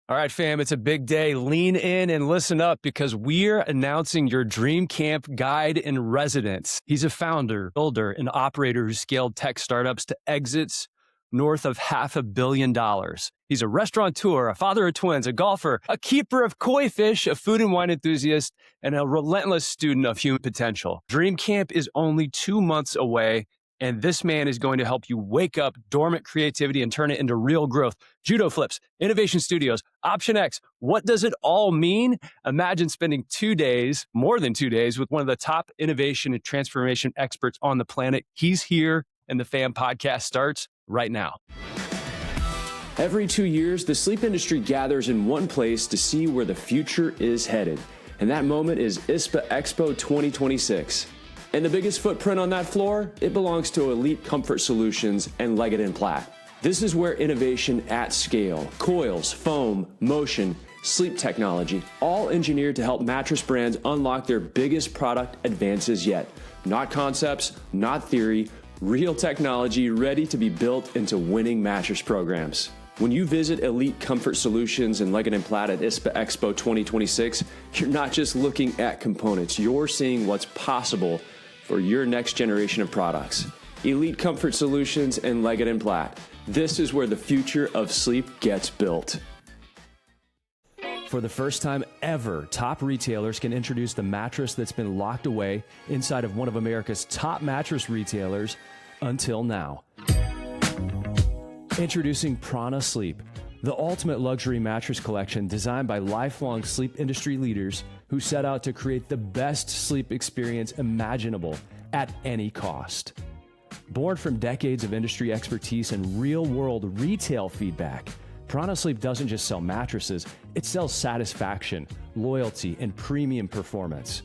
All right, fam, it's a big day. Lean in and listen up because we're announcing your Dream Camp guide in residence. He's a founder, builder, and operator who scaled tech startups to exits north of $500 million. He's a restaurateur, a father of twins, a golfer, a keeper of koi fish, a food and wine enthusiast, and a relentless student of human potential. Dream Camp is only 2 months away, and this man is going to help you wake up dormant creativity and turn it into real growth. Judo Flips, Innovation Studios, Option X. What does it all mean? Imagine spending 2 days, more than 2 days, with one of the top innovation and transformation experts on the planet. He's here, and the FAM podcast starts right now. Every 2 years, the sleep industry gathers in one place to see where the future is headed. And that moment is ISPA Expo 2026. And the biggest footprint on that floor, it belongs to Elite Comfort Solutions and Leggett & Platt. This is where innovation at scale, coils, foam, motion, sleep technology, all engineered to help mattress brands unlock their biggest product advances yet. Not concepts, not theory, real technology ready to be built into winning mattress programs. When you visit Elite Comfort Solutions and Leggett & Platt at ISPA Expo 2026, you're not just looking at components, you're seeing what's possible for your next generation of products. Elite Comfort Solutions and Leggett & Platt. This is where the future of sleep gets built. For the first time ever, top retailers can introduce the mattress that's been locked away inside of one of America's top mattress retailers until now. Introducing Prana Sleep, the ultimate luxury mattress collection designed by lifelong sleep industry leaders who set out to create the best sleep experience imaginable at any cost. Born from decades of industry expertise and real-world retail feedback, Prana Sleep doesn't just sell mattresses, it sells satisfaction, loyalty, and premium performance.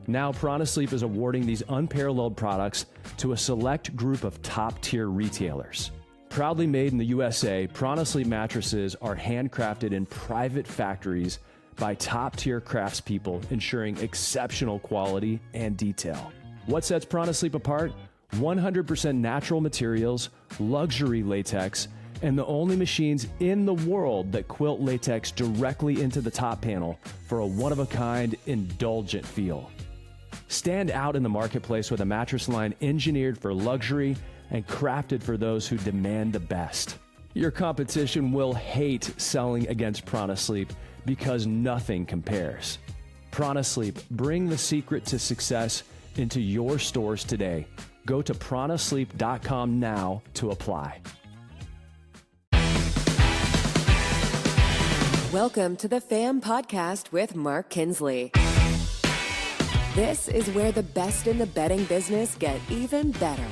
Now, Prana Sleep is awarding these unparalleled products to a select group of top-tier retailers. Proudly made in the USA, Prana Sleep mattresses are handcrafted in private factories by top-tier craftspeople, ensuring exceptional quality and detail. What sets Prana Sleep apart? 100% natural materials, luxury latex, and the only machines in the world that quilt latex directly into the top panel for a one-of-a-kind, indulgent feel. Stand out in the marketplace with a mattress line engineered for luxury and crafted for those who demand the best. Your competition will hate selling against Prana Sleep because nothing compares. Prana Sleep, bring the secret to success into your stores today. Go to pranasleep.com now to apply. Welcome to the FAM podcast with Mark Kinsley. This is where the best in the betting business get even better.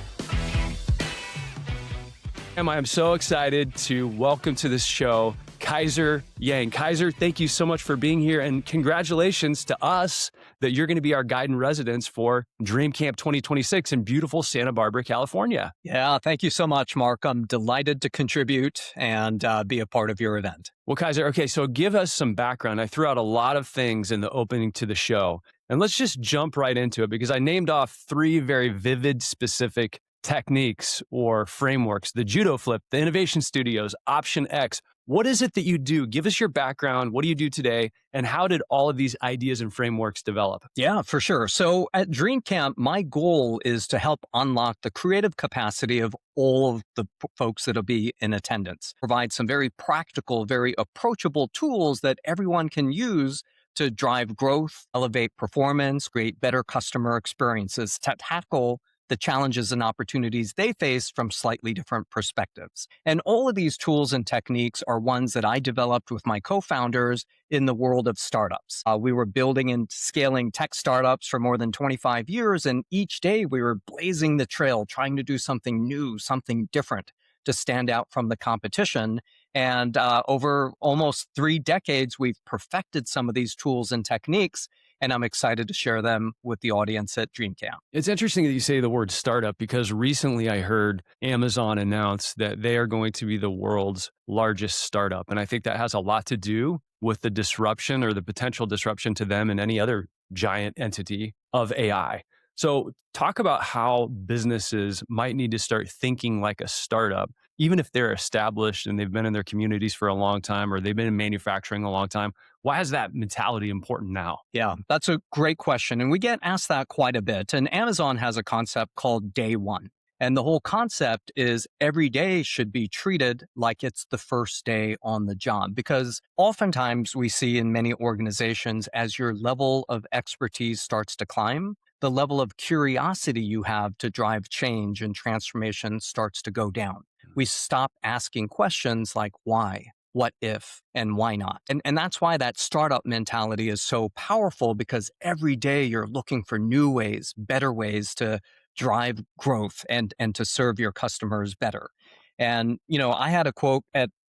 I am so excited to welcome to this show Kaiser Yang. Kaiser, thank you so much for being here, and congratulations to us that you're going to be our guide in residence for Dream Camp 2026 in beautiful Santa Barbara, California. Yeah, thank you so much, Mark. I'm delighted to contribute and be a part of your event. Well, Kaiser, okay, so give us some background. I threw out a lot of things in the opening to the show, and let's just jump right into it because I named off 3 very vivid, specific techniques or frameworks: the Judo Flip, the Innovation Studios, Option X. What is it that you do? Give us your background. What do you do today? And how did all of these ideas and frameworks develop? Yeah, for sure. So at Dream Camp, my goal is to help unlock the creative capacity of all of the folks that'll be in attendance. Provide some very practical, very approachable tools that everyone can use to drive growth, elevate performance, create better customer experiences, to tackle the challenges and opportunities they face from slightly different perspectives. And all of these tools and techniques are ones that I developed with my co-founders in the world of startups. We were building and scaling tech startups for more than 25 years, and each day we were blazing the trail, trying to do something new, something different to stand out from the competition. And over almost 3 decades, we've perfected some of these tools and techniques, and I'm excited to share them with the audience at Dream Camp. It's interesting that you say the word startup because recently I heard Amazon announce that they are going to be the world's largest startup. And I think that has a lot to do with the disruption or the potential disruption to them and any other giant entity of AI. So talk about how businesses might need to start thinking like a startup even if they're established and they've been in their communities for a long time or they've been in manufacturing a long time, why is that mentality important now? Yeah, that's a great question. And we get asked that quite a bit. And Amazon has a concept called day one. And the whole concept is every day should be treated like it's the first day on the job. Because oftentimes we see in many organizations, as your level of expertise starts to climb, the level of curiosity you have to drive change and transformation starts to go down. We stop asking questions like why, what if, and why not? And that's why that startup mentality is so powerful, because every day you're looking for new ways, better ways to drive growth and to serve your customers better. And, I had a quote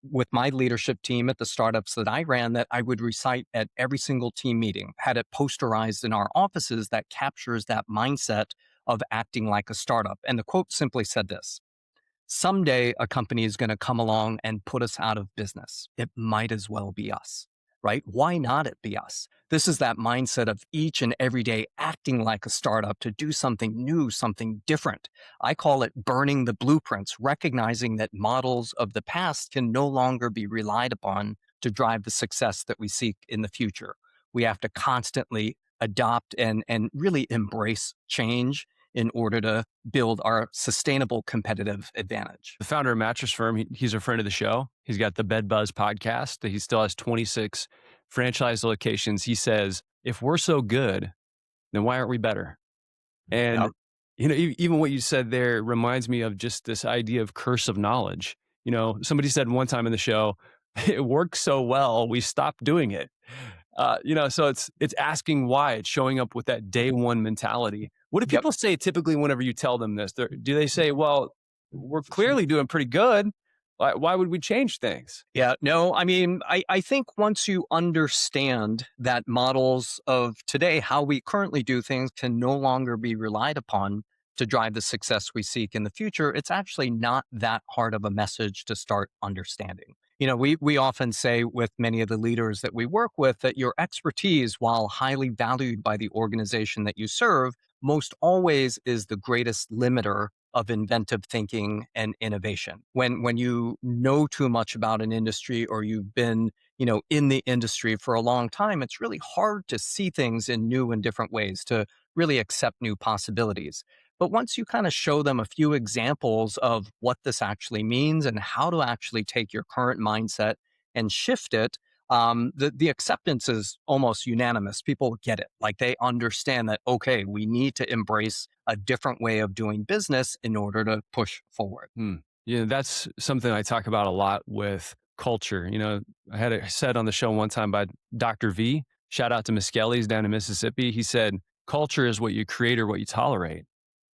with my leadership team at the startups that I ran that I would recite at every single team meeting, had it posterized in our offices that captures that mindset of acting like a startup. And the quote simply said this: someday a company is going to come along and put us out of business. It might as well be us, right? Why not it be us? This is that mindset of each and every day acting like a startup to do something new, something different. I call it burning the blueprints, recognizing that models of the past can no longer be relied upon to drive the success that we seek in the future. We have to constantly adopt and really embrace change in order to build our sustainable competitive advantage. The founder of Mattress Firm, he's a friend of the show. He's got the Bed Buzz podcast. He still has 26 franchise locations. He says, if we're so good, then why aren't we better? And, even what you said there reminds me of just this idea of curse of knowledge. Somebody said one time in the show, it works so well, we stopped doing it. So it's asking why. It's showing up with that day one mentality. What do people say typically whenever you tell them this? Do they say, well, we're clearly doing pretty good. Why would we change things? Yeah, no, I think once you understand that models of today, how we currently do things, can no longer be relied upon to drive the success we seek in the future, it's actually not that hard of a message to start understanding. We often say with many of the leaders that we work with that your expertise, while highly valued by the organization that you serve, most always is the greatest limiter of inventive thinking and innovation. When you know too much about an industry, or you've been, in the industry for a long time, it's really hard to see things in new and different ways, to really accept new possibilities. But once you kind of show them a few examples of what this actually means and how to actually take your current mindset and shift it, the acceptance is almost unanimous. People get it. Like, they understand that, okay, we need to embrace a different way of doing business in order to push forward. Yeah, that's something I talk about a lot with culture. I had it said on the show one time by Dr. V. Shout out to Miskelly's down in Mississippi. He said, culture is what you create or what you tolerate.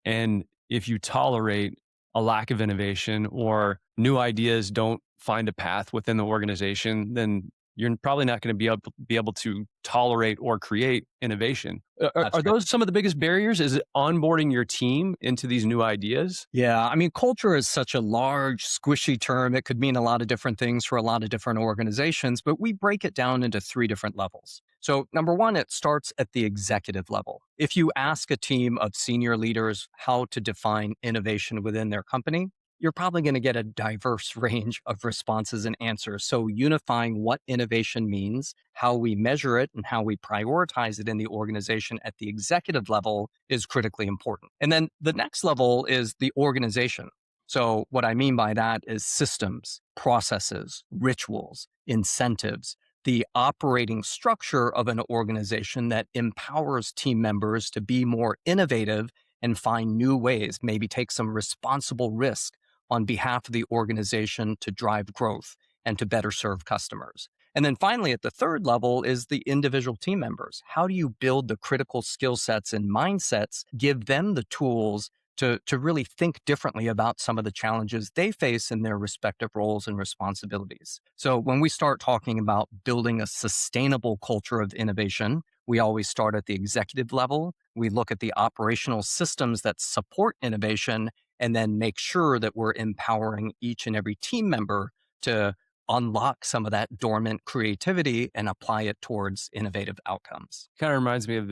And if you tolerate a lack of innovation, or new ideas don't find a path within the organization, then you're probably not going to be able to tolerate or create innovation. Are those some of the biggest barriers? Is it onboarding your team into these new ideas? Yeah, culture is such a large, squishy term. It could mean a lot of different things for a lot of different organizations, but we break it down into 3 different levels. So number 1, it starts at the executive level. If you ask a team of senior leaders how to define innovation within their company, you're probably going to get a diverse range of responses and answers. So unifying what innovation means, how we measure it, and how we prioritize it in the organization at the executive level is critically important. And then the next level is the organization. So what I mean by that is systems, processes, rituals, incentives, the operating structure of an organization that empowers team members to be more innovative and find new ways, maybe take some responsible risk on behalf of the organization to drive growth and to better serve customers. And then finally, at the third level is the individual team members. How do you build the critical skill sets and mindsets, give them the tools to really think differently about some of the challenges they face in their respective roles and responsibilities? So when we start talking about building a sustainable culture of innovation, we always start at the executive level. We look at the operational systems that support innovation, and then make sure that we're empowering each and every team member to unlock some of that dormant creativity and apply it towards innovative outcomes. Kind of reminds me of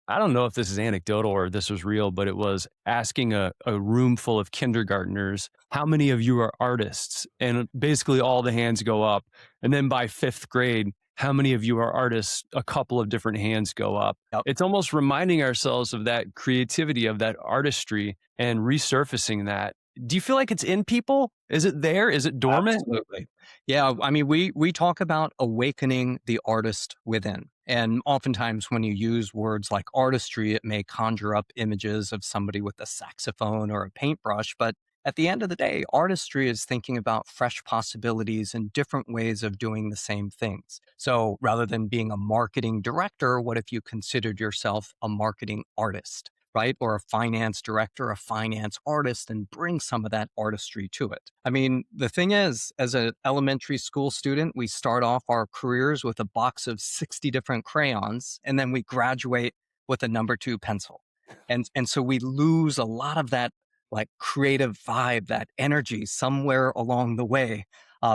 I don't know if this is anecdotal or this was real, but it was asking a room full of kindergartners, how many of you are artists? And basically all the hands go up. And then by fifth grade, how many of you are artists? A couple of different hands go up. Yep. It's almost reminding ourselves of that creativity, of that artistry, and resurfacing that. Do you feel like it's in people? Is it there? Is it dormant? Absolutely. Yeah. I mean, we talk about awakening the artist within. And oftentimes when you use words like artistry, it may conjure up images of somebody with a saxophone or a paintbrush. But at the end of the day, artistry is thinking about fresh possibilities and different ways of doing the same things. So rather than being a marketing director, what if you considered yourself a marketing artist? Right? Or a finance director, a finance artist, and bring some of that artistry to it. I mean, the thing is, as an elementary school student, we start off our careers with a box of 60 different crayons, and then we graduate with a number 2 pencil. And so we lose a lot of that like creative vibe, that energy somewhere along the way.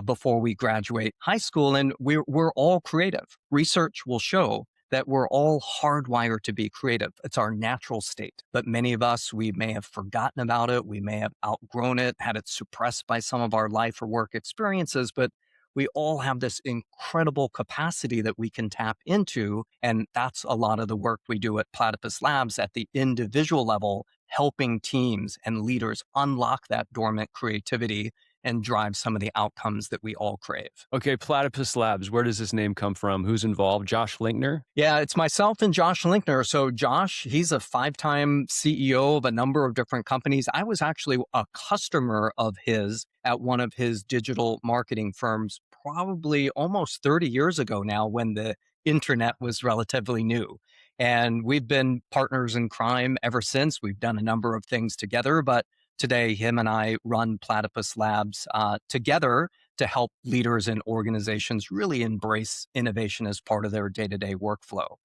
Before we graduate high school, and we're all creative. Research will show that we're all hardwired to be creative. It's our natural state. But many of us, we may have forgotten about it. We may have outgrown it, had it suppressed by some of our life or work experiences. But we all have this incredible capacity that we can tap into. And that's a lot of the work we do at Platypus Labs at the individual level, helping teams and leaders unlock that dormant creativity and drive some of the outcomes that we all crave. Okay, Platypus Labs, where does this name come from? Who's involved? Josh Linkner? Yeah, it's myself and Josh Linkner. So Josh, he's a 5-time CEO of a number of different companies. I was actually a customer of his at one of his digital marketing firms, probably almost 30 years ago now, when the internet was relatively new. And we've been partners in crime ever since. We've done a number of things together, but today, him and I run Platypus Labs together to help leaders and organizations really embrace innovation as part of their day-to-day workflow.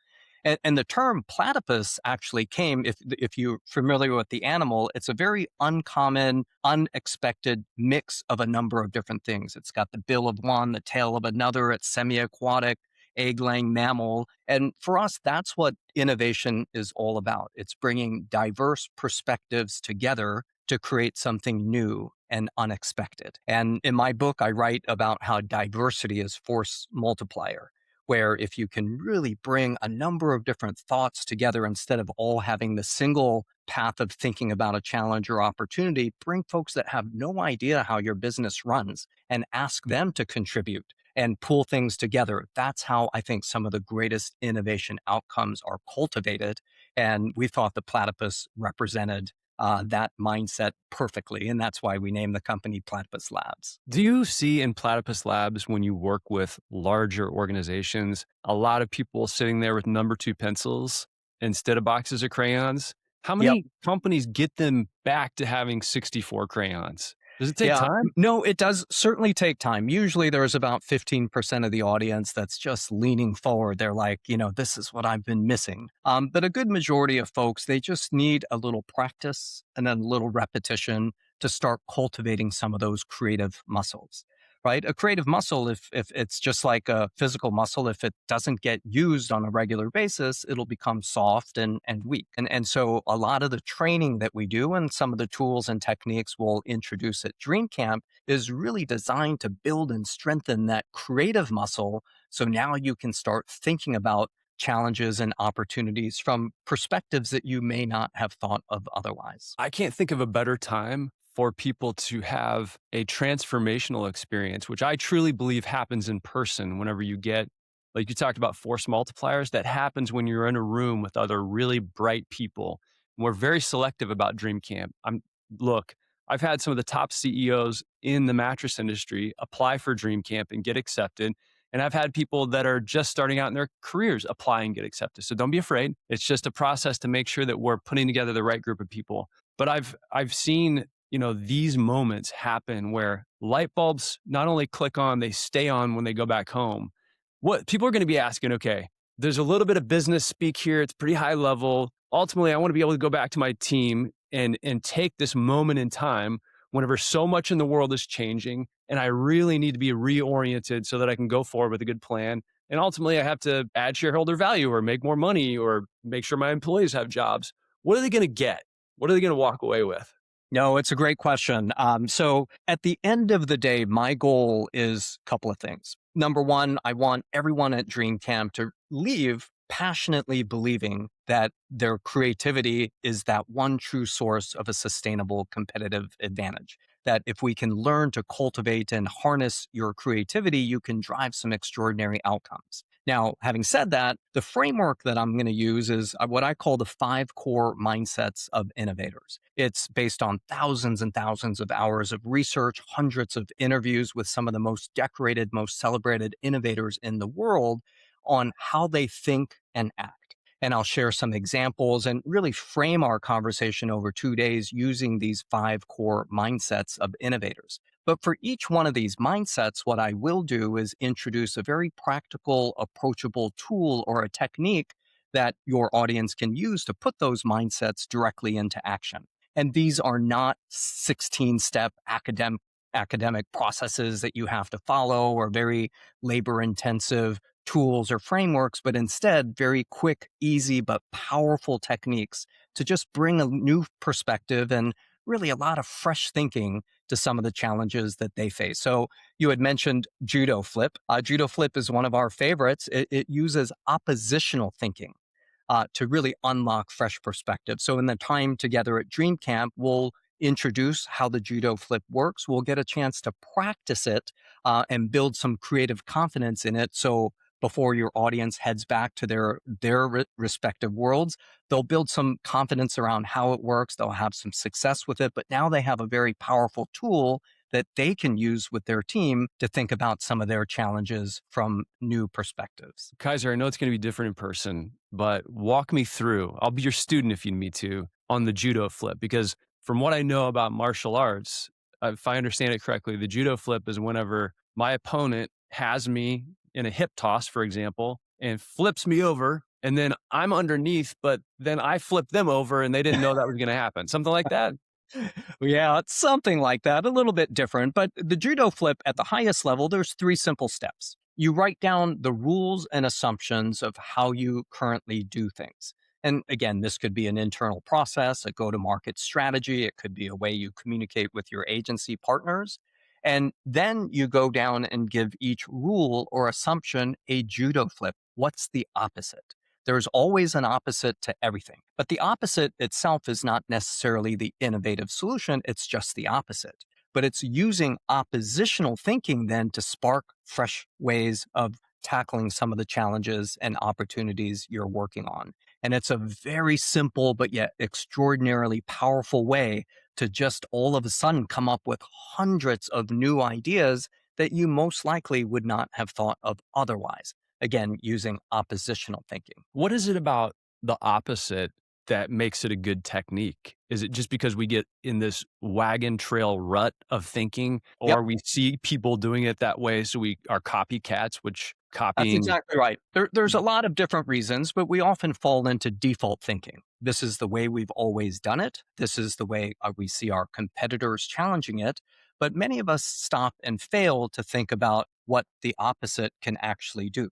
And the term platypus actually came, if you're familiar with the animal, it's a very uncommon, unexpected mix of a number of different things. It's got the bill of one, the tail of another, it's semi-aquatic, egg-laying mammal. And for us, that's what innovation is all about. It's bringing diverse perspectives together to create something new and unexpected. And in my book, I write about how diversity is force multiplier, where if you can really bring a number of different thoughts together instead of all having the single path of thinking about a challenge or opportunity, bring folks that have no idea how your business runs and ask them to contribute and pull things together. That's how I think some of the greatest innovation outcomes are cultivated. And we thought the platypus represented that mindset perfectly. And that's why we named the company Platypus Labs. Do you see in Platypus Labs, when you work with larger organizations, a lot of people sitting there with number 2 pencils instead of boxes of crayons? How many companies get them back to having 64 crayons? Does it take time? No, it does certainly take time. Usually there's about 15% of the audience that's just leaning forward. They're like, this is what I've been missing. But a good majority of folks, they just need a little practice and then a little repetition to start cultivating some of those creative muscles. Right? A creative muscle, if it's just like a physical muscle, if it doesn't get used on a regular basis, it'll become soft and weak. And so a lot of the training that we do and some of the tools and techniques we'll introduce at Dream Camp is really designed to build and strengthen that creative muscle. So now you can start thinking about challenges and opportunities from perspectives that you may not have thought of otherwise. I can't think of a better time for people to have a transformational experience, which I truly believe happens in person whenever you get, like you talked about force multipliers, that happens when you're in a room with other really bright people. And we're very selective about Dream Camp. Look, I've had some of the top CEOs in the mattress industry apply for Dream Camp and get accepted. And I've had people that are just starting out in their careers apply and get accepted. So don't be afraid. It's just a process to make sure that we're putting together the right group of people. But I've seen these moments happen where light bulbs not only click on, they stay on when they go back home. What people are going to be asking, okay, there's a little bit of business speak here. It's pretty high level. Ultimately, I want to be able to go back to my team and take this moment in time whenever so much in the world is changing and I really need to be reoriented so that I can go forward with a good plan. And ultimately, I have to add shareholder value or make more money or make sure my employees have jobs. What are they going to get? What are they going to walk away with? No, it's a great question. So at the end of the day, my goal is a couple of things. Number one, I want everyone at Dream Camp to leave passionately believing that their creativity is that one true source of a sustainable competitive advantage. That if we can learn to cultivate and harness your creativity, you can drive some extraordinary outcomes. Now, having said that, the framework that I'm going to use is what I call the 5 core mindsets of innovators. It's based on thousands and thousands of hours of research, hundreds of interviews with some of the most decorated, most celebrated innovators in the world on how they think and act. And I'll share some examples and really frame our conversation over 2 days using these 5 core mindsets of innovators. But for each one of these mindsets, what I will do is introduce a very practical, approachable tool or a technique that your audience can use to put those mindsets directly into action. And these are not 16-step academic processes that you have to follow or very labor-intensive tools or frameworks, but instead very quick, easy, but powerful techniques to just bring a new perspective and really a lot of fresh thinking to some of the challenges that they face. So you had mentioned Judo Flip. Judo Flip is one of our favorites. It uses oppositional thinking to really unlock fresh perspective. So in the time together at Dream Camp, we'll introduce how the Judo Flip works. We'll get a chance to practice it and build some creative confidence in it. So before your audience heads back to their respective worlds, they'll build some confidence around how it works. They'll have some success with it, but now they have a very powerful tool that they can use with their team to think about some of their challenges from new perspectives. Kaiser, I know it's going to be different in person, but walk me through. I'll be your student if you need me to on the Judo Flip, because from what I know about martial arts, if I understand it correctly, the Judo Flip is whenever my opponent has me in a hip toss, for example, and flips me over, and then I'm underneath, but then I flip them over and they didn't know that was going to happen. Something like that. Yeah, it's something like that, a little bit different. But the Judo Flip at the highest level, there's 3 simple steps. You write down the rules and assumptions of how you currently do things. And again, this could be an internal process, a go-to-market strategy. It could be a way you communicate with your agency partners. And then you go down and give each rule or assumption a Judo Flip. What's the opposite? There's always an opposite to everything. But the opposite itself is not necessarily the innovative solution. It's just the opposite. But it's using oppositional thinking then to spark fresh ways of tackling some of the challenges and opportunities you're working on. And it's a very simple, but yet extraordinarily powerful way to just all of a sudden come up with hundreds of new ideas that you most likely would not have thought of otherwise. Again, using oppositional thinking. What is it about the opposite that makes it a good technique? Is it just because we get in this wagon trail rut of thinking, Yep. or we see people doing it that way, so we are copycats, which That's copying? exactly right. There's a lot of different reasons, but we often fall into default thinking. This is the way we've always done it. This is the way we see our competitors challenging it. But many of us stop and fail to think about what the opposite can actually do.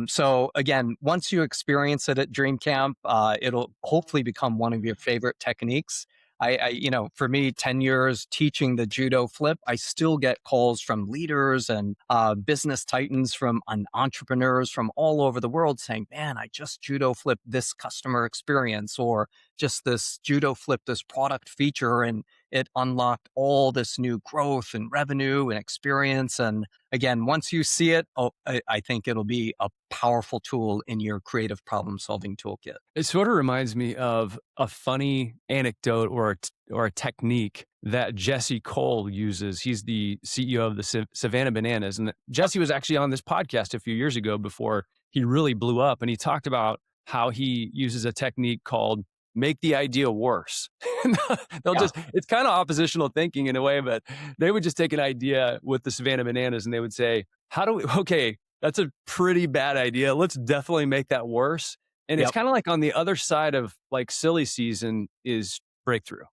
So again, once you experience it at Dream Camp, it'll hopefully become one of your favorite techniques. For me, 10 years teaching the Judo Flip, I still get calls from leaders and business titans, from entrepreneurs from all over the world saying, man, I just Judo Flip this customer experience, or just this Judo Flip this product feature, and it unlocked all this new growth and revenue and experience. And again, once you see it, I think it'll be a powerful tool in your creative problem solving toolkit. It sort of reminds me of a funny anecdote or a technique that Jesse Cole uses. He's the CEO of the Savannah Bananas. And Jesse was actually on this podcast a few years ago before he really blew up. And he talked about how he uses a technique called make the idea worse. It's kind of oppositional thinking in a way, but they would just take an idea with the Savannah Bananas and they would say, okay, that's a pretty bad idea. Let's definitely make that worse. And it's kind of like on the other side of like silly season is breakthrough.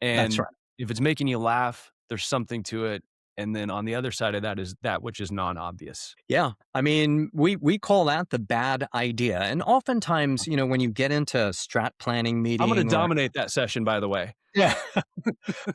And That's right. if it's making you laugh, there's something to it. And then on the other side of that is that which is non-obvious. Yeah. I mean, we call that the bad idea. And oftentimes, when you get into a strat planning I'm going to meeting or dominate that session, by the way. yeah,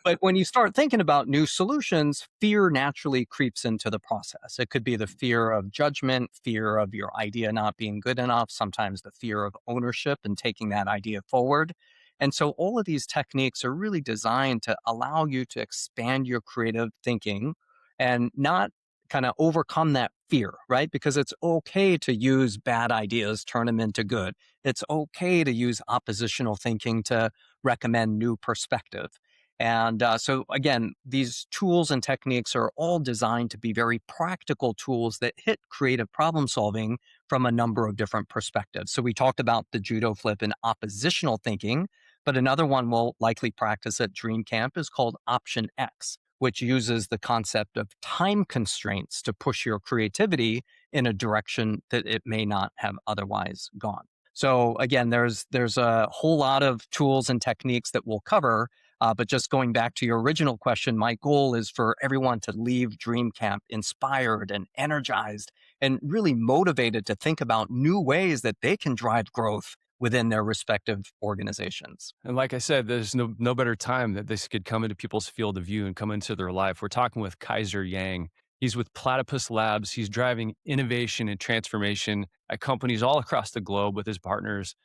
but when you start thinking about new solutions, fear naturally creeps into the process. It could be the fear of judgment, fear of your idea not being good enough, sometimes the fear of ownership and taking that idea forward. And so all of these techniques are really designed to allow you to expand your creative thinking and not kind of overcome that fear, right? Because it's okay to use bad ideas, turn them into good. It's okay to use oppositional thinking to recommend new perspective. And so, again, these tools and techniques are all designed to be very practical tools that hit creative problem solving from a number of different perspectives. So, we talked about the Judo Flip and oppositional thinking, but another one we'll likely practice at Dream Camp is called Option X, which uses the concept of time constraints to push your creativity in a direction that it may not have otherwise gone. So again, there's a whole lot of tools and techniques that we'll cover. But just going back to your original question, my goal is for everyone to leave Dream Camp inspired and energized and really motivated to think about new ways that they can drive growth within their respective organizations. And like I said, there's no better time that this could come into people's field of view and come into their life. We're talking with Kaiser Yang. He's with Platypus Labs. He's driving innovation and transformation at companies all across the globe with his partners.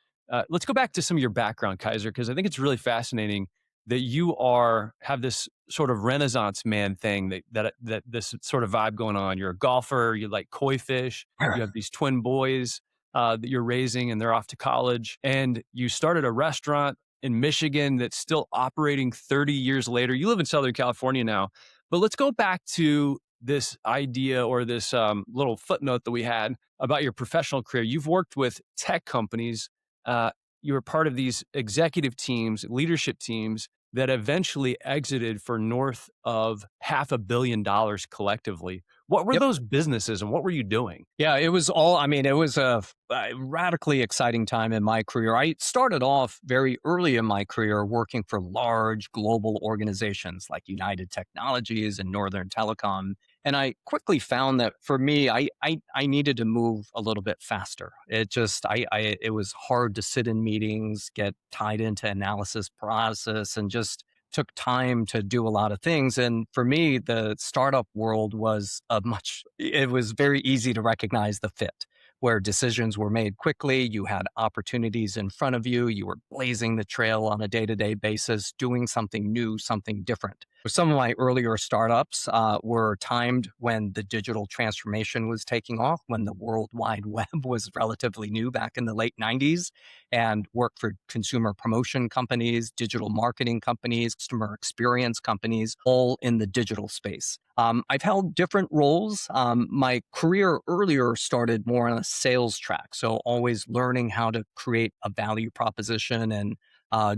Let's go back to some of your background, Kaiser, because I think it's really fascinating that you have this sort of Renaissance man thing that this sort of vibe going on. You're a golfer. You like koi fish. You have these twin boys that you're raising, and they're off to college. And you started a restaurant in Michigan that's still operating 30 years later. You live in Southern California now, but let's go back to this idea or this little footnote that we had about your professional career. You've worked with tech companies. You were part of these executive teams, leadership teams that eventually exited for north of $500 million collectively. What were Yep. those businesses and what were you doing? Yeah, it was it was a radically exciting time in my career. I started off very early in my career working for large global organizations like United Technologies and Northern Telecom. And I quickly found that for me, I needed to move a little bit faster. It was hard to sit in meetings, get tied into analysis process, and just took time to do a lot of things. And for me, the startup world it was very easy to recognize the fit where decisions were made quickly. You had opportunities in front of you. You were blazing the trail on a day-to-day basis, doing something new, something different. Some of my earlier startups were timed when the digital transformation was taking off, when the World Wide Web was relatively new back in the late 90s, and worked for consumer promotion companies, digital marketing companies, customer experience companies, all in the digital space. I've held different roles. My career earlier started more on a sales track, so always learning how to create a value proposition and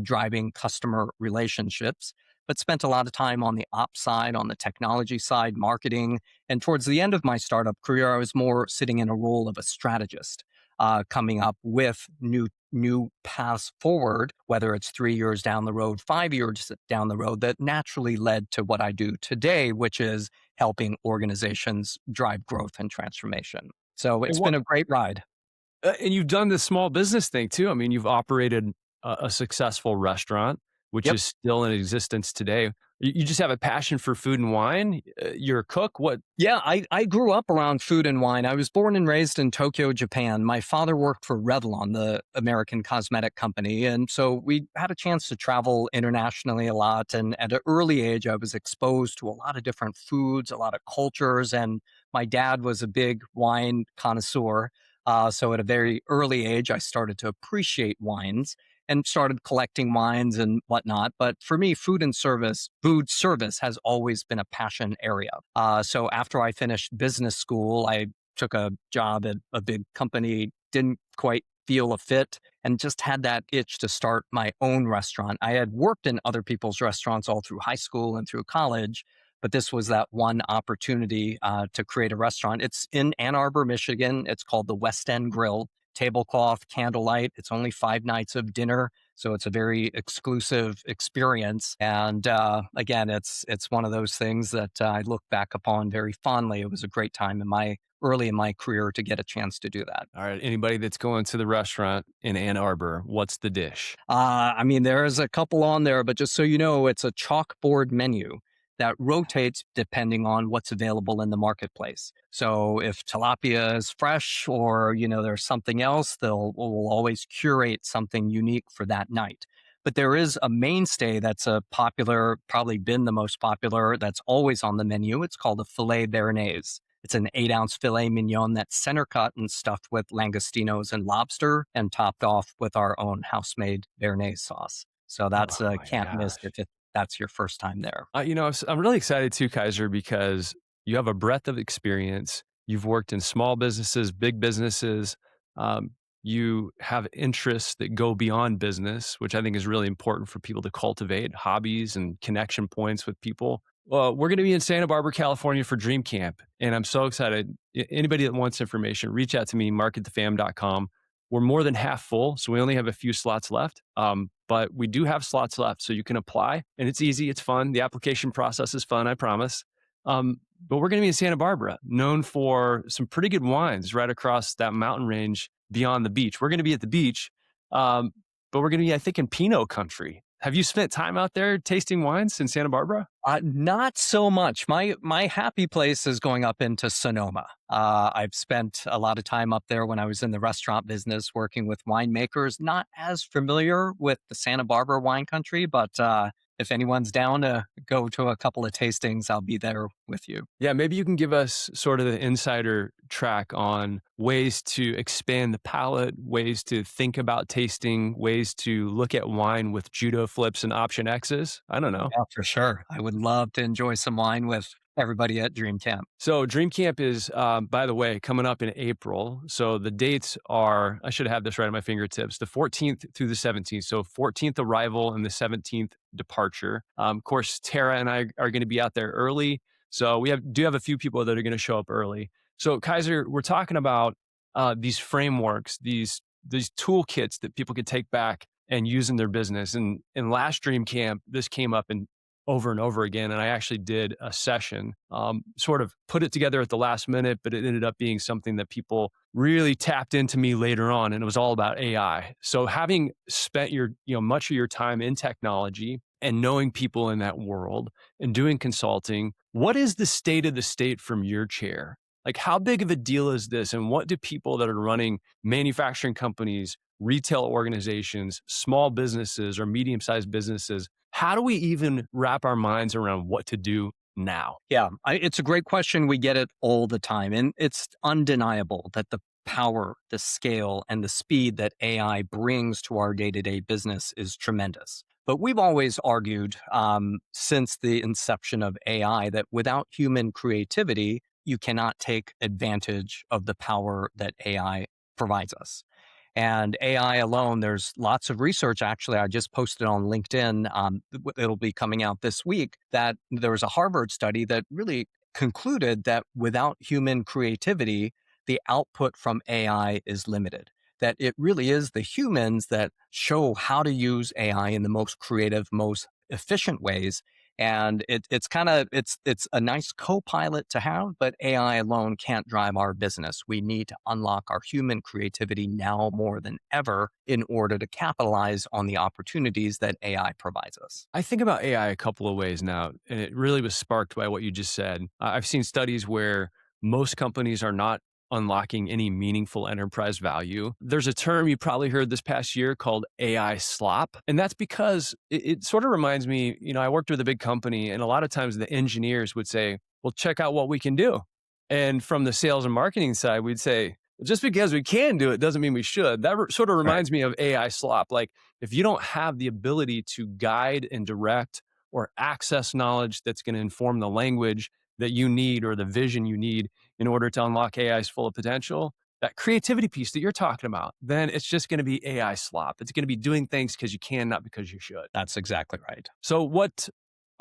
driving customer relationships, but spent a lot of time on the ops side, on the technology side, marketing. And towards the end of my startup career, I was more sitting in a role of a strategist, coming up with new paths forward, whether it's 3 years down the road, 5 years down the road, that naturally led to what I do today, which is helping organizations drive growth and transformation. So it's been a great ride. And you've done this small business thing too. I mean, you've operated a successful restaurant, which Yep. is still in existence today. You just have a passion for food and wine. You're a cook. What? Yeah, I grew up around food and wine. I was born and raised in Tokyo, Japan. My father worked for Revlon, the American cosmetic company. And so we had a chance to travel internationally a lot. And at an early age, I was exposed to a lot of different foods, a lot of cultures. And my dad was a big wine connoisseur. So at a very early age, I started to appreciate wines and started collecting wines and whatnot. But for me, food service has always been a passion area. So after I finished business school, I took a job at a big company, didn't quite feel a fit, and just had that itch to start my own restaurant. I had worked in other people's restaurants all through high school and through college, but this was that one opportunity to create a restaurant. It's in Ann Arbor, Michigan. It's called the West End Grill. Tablecloth, candlelight. It's only 5 nights of dinner. So it's a very exclusive experience. And again, it's one of those things that I look back upon very fondly. It was a great time early in my career to get a chance to do that. All right. Anybody that's going to the restaurant in Ann Arbor, what's the dish? I mean, there's a couple on there, but just so you know, it's a chalkboard menu that rotates depending on what's available in the marketplace. So if tilapia is fresh or, there's something else, will always curate something unique for that night. But there is a mainstay that's a popular, probably been the most popular, that's always on the menu. It's called a filet béarnaise. It's an 8-ounce filet mignon that's center cut and stuffed with langostinos and lobster and topped off with our own house-made béarnaise sauce. So that's Oh my can't miss gosh. if that's your first time there. I'm really excited too, Kaiser, because you have a breadth of experience. You've worked in small businesses, big businesses. Um, you have interests that go beyond business, which I think is really important for people to cultivate hobbies and connection points with people. Well, we're going to be in Santa Barbara, California for Dream Camp, and I'm so excited. Anybody that wants information, reach out to me, markatthefam.com. We're more than half full, so we only have a few slots left. But we do have slots left, so you can apply, and it's easy, it's fun. The application process is fun, I promise. But we're going to be in Santa Barbara, known for some pretty good wines right across that mountain range beyond the beach. We're going to be at the beach, but we're going to be, I think, in Pinot country. Have you spent time out there tasting wines in Santa Barbara? Not so much. My happy place is going up into Sonoma. I've spent a lot of time up there when I was in the restaurant business working with winemakers. Not as familiar with the Santa Barbara wine country, but if anyone's down to go to a couple of tastings, I'll be there with you. Yeah, maybe you can give us sort of the insider track on ways to expand the palate, ways to think about tasting, ways to look at wine with Judo Flips and Option X's. I don't know. Yeah, for sure. I would love to enjoy some wine with everybody at Dream Camp. So Dream Camp is, by the way, coming up in April. So the dates are, I should have this right at my fingertips, the 14th through the 17th. So 14th arrival and the 17th departure. Of course, Tara and I are going to be out there early. So we do have a few people that are going to show up early. So Kaiser, we're talking about these frameworks, these toolkits that people could take back and use in their business. And in last Dream Camp, this came up in over and over again. And I actually did a session, sort of put it together at the last minute, but it ended up being something that people really tapped into me later on. And it was all about AI. So having spent much of your time in technology and knowing people in that world and doing consulting, what is the state of the state from your chair? Like, how big of a deal is this? And what do people that are running manufacturing companies, retail organizations, small businesses, or medium-sized businesses, how do we even wrap our minds around what to do now? Yeah, it's a great question. We get it all the time. And it's undeniable that the power, the scale, and the speed that AI brings to our day-to-day business is tremendous. But we've always argued since the inception of AI that without human creativity, you cannot take advantage of the power that AI provides us. And AI alone, there's lots of research. Actually, I just posted on LinkedIn. It'll be coming out this week that there was a Harvard study that really concluded that without human creativity, the output from AI is limited. That it really is the humans that show how to use AI in the most creative, most efficient ways. And it's a nice co-pilot to have, but AI alone can't drive our business. We need to unlock our human creativity now more than ever in order to capitalize on the opportunities that AI provides us. I think about AI a couple of ways now, and it really was sparked by what you just said. I've seen studies where most companies are not unlocking any meaningful enterprise value. There's a term you probably heard this past year called AI slop. And that's because it sort of reminds me, I worked with a big company, and a lot of times the engineers would say, well, check out what we can do. And from the sales and marketing side, we'd say, just because we can do it doesn't mean we should. That sort of reminds me of AI slop. Like, if you don't have the ability to guide and direct or access knowledge that's going to inform the language that you need or the vision you need in order to unlock AI's full potential, that creativity piece that you're talking about, then it's just going to be AI slop. It's going to be doing things because you can, not because you should. That's exactly right. So what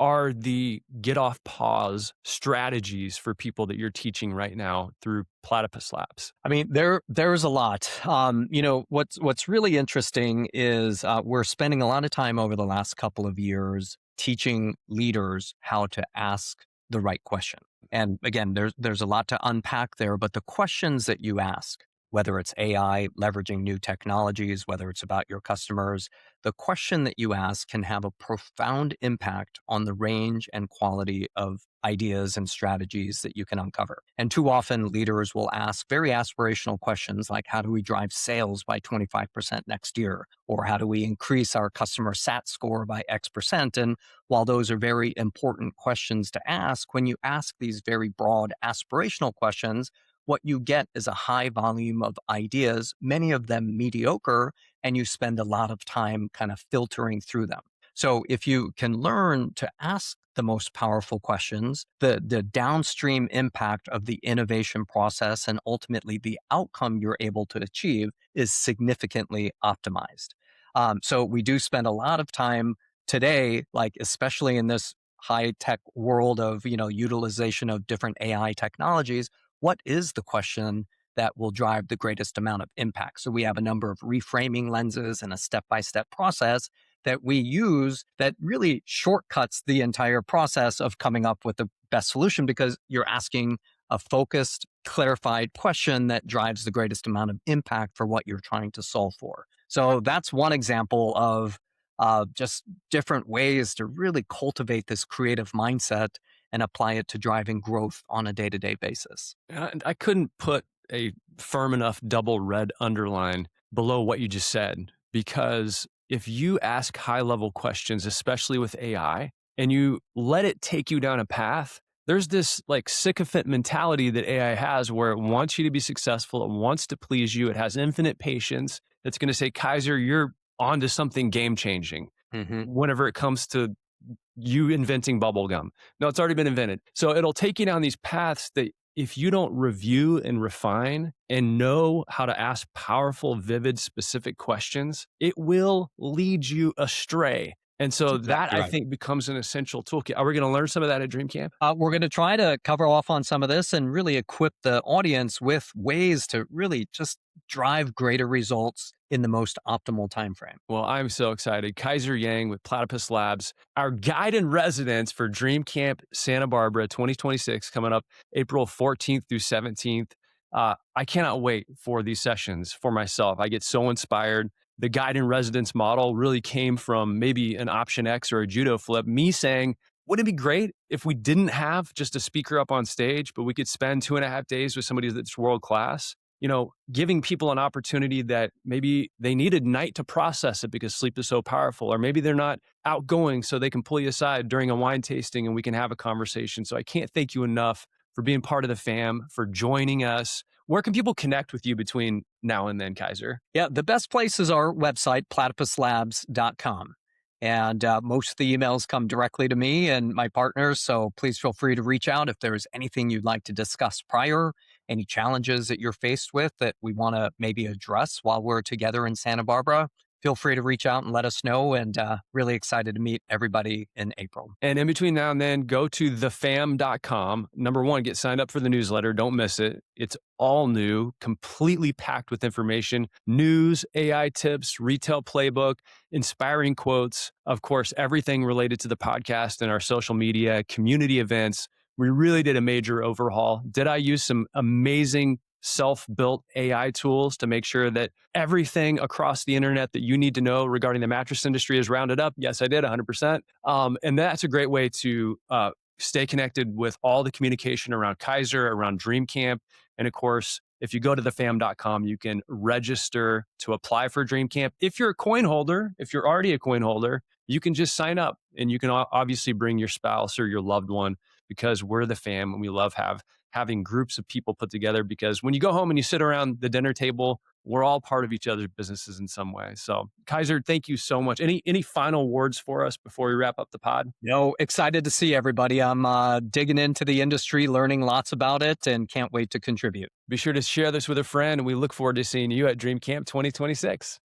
are the get off pause strategies for people that you're teaching right now through Platypus Labs? I mean, there's a lot. What's really interesting is we're spending a lot of time over the last couple of years teaching leaders how to ask the right question. And again, there's a lot to unpack there, but the questions that you ask, whether it's AI, leveraging new technologies, whether it's about your customers, the question that you ask can have a profound impact on the range and quality of ideas and strategies that you can uncover. And too often leaders will ask very aspirational questions like, how do we drive sales by 25% next year? Or how do we increase our customer SAT score by X%? And while those are very important questions to ask, when you ask these very broad aspirational questions, what you get is a high volume of ideas, many of them mediocre, and you spend a lot of time kind of filtering through them. So if you can learn to ask the most powerful questions, the downstream impact of the innovation process and ultimately the outcome you're able to achieve is significantly optimized. So we do spend a lot of time today, like especially in this high tech world of utilization of different AI technologies. What is the question that will drive the greatest amount of impact? So we have a number of reframing lenses and a step-by-step process that we use that really shortcuts the entire process of coming up with the best solution because you're asking a focused, clarified question that drives the greatest amount of impact for what you're trying to solve for. So that's one example of just different ways to really cultivate this creative mindset and apply it to driving growth on a day-to-day basis. And I couldn't put a firm enough double red underline below what you just said, because if you ask high-level questions, especially with AI, and you let it take you down a path, there's this like sycophant mentality that AI has where it wants you to be successful, it wants to please you, it has infinite patience. It's going to say, Kaiser, you're onto something game-changing whenever it comes to you inventing bubble gum. No, it's already been invented. So it'll take you down these paths that if you don't review and refine and know how to ask powerful, vivid, specific questions, it will lead you astray. And so that, I think, becomes an essential toolkit. Are we going to learn some of that at Dream Camp? We're going to try to cover off on some of this and really equip the audience with ways to really just drive greater results in the most optimal time frame. Well, I'm so excited. Kaiser Yang with Platypus Labs, our guide in residence for Dream Camp Santa Barbara 2026, coming up April 14th through 17th. I cannot wait for these sessions for myself. I get so inspired. The guide in residence model really came from maybe an Option X or a Judo Flip, me saying, wouldn't it be great if we didn't have just a speaker up on stage, but we could spend 2.5 days with somebody that's world class? Giving people an opportunity that maybe they need a night to process it because sleep is so powerful, or maybe they're not outgoing so they can pull you aside during a wine tasting and we can have a conversation. So I can't thank you enough for being part of the fam, for joining us. Where can people connect with you between now and then, Kaiser? Yeah, the best place is our website, platypuslabs.com. And most of the emails come directly to me and my partners. So please feel free to reach out if there's anything you'd like to discuss prior, any challenges that you're faced with that we want to maybe address while we're together in Santa Barbara. Feel free to reach out and let us know, and really excited to meet everybody in April. And in between now and then, go to thefam.com. Number one, get signed up for the newsletter. Don't miss it. It's all new, completely packed with information, news, AI tips, retail playbook, inspiring quotes, of course, everything related to the podcast and our social media, community events. We really did a major overhaul. Did I use some amazing self-built AI tools to make sure that everything across the internet that you need to know regarding the mattress industry is rounded up? Yes, I did 100%. And that's a great way to stay connected with all the communication around Kaiser, around Dream Camp. And of course, if you go to thefam.com, you can register to apply for Dream Camp. If you're a coin holder, if you're already a coin holder, you can just sign up and you can obviously bring your spouse or your loved one, because we're the fam and we love having groups of people put together, because when you go home and you sit around the dinner table, we're all part of each other's businesses in some way. So Kaiser, thank you so much. Any final words for us before we wrap up the pod? No, excited to see everybody. I'm digging into the industry, learning lots about it, and can't wait to contribute. Be sure to share this with a friend. We look forward to seeing you at Dream Camp 2026.